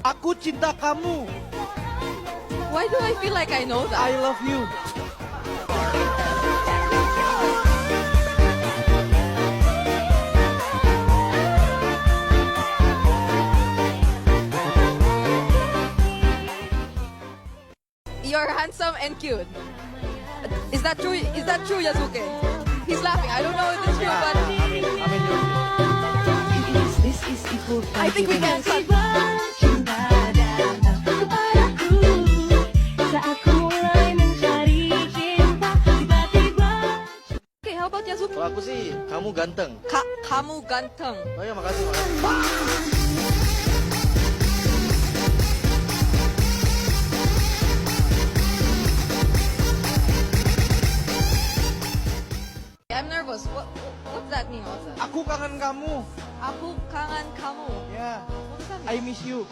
Aku cinta kamu. Why do I feel like I know that? I love you. You're handsome and cute. Is that true? Is that true, Yasuke? He's laughing. I don't know if it's true, but I think we can cut. Okay, how about Yasuke? Kalau aku sih, kamu ganteng. Kamu ganteng. Oh ya, makasih, makasih. I'm nervous. What's that mean? What's that? Aku kangen kamu. Aku kangen kamu. Ya, What does that I mean? miss you.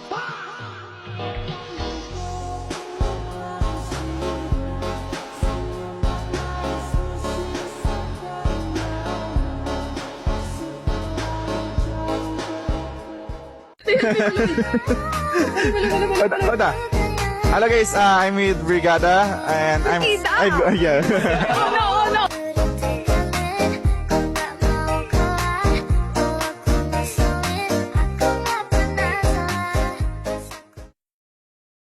Hello guys, I'm with Brigada and I'm yeah.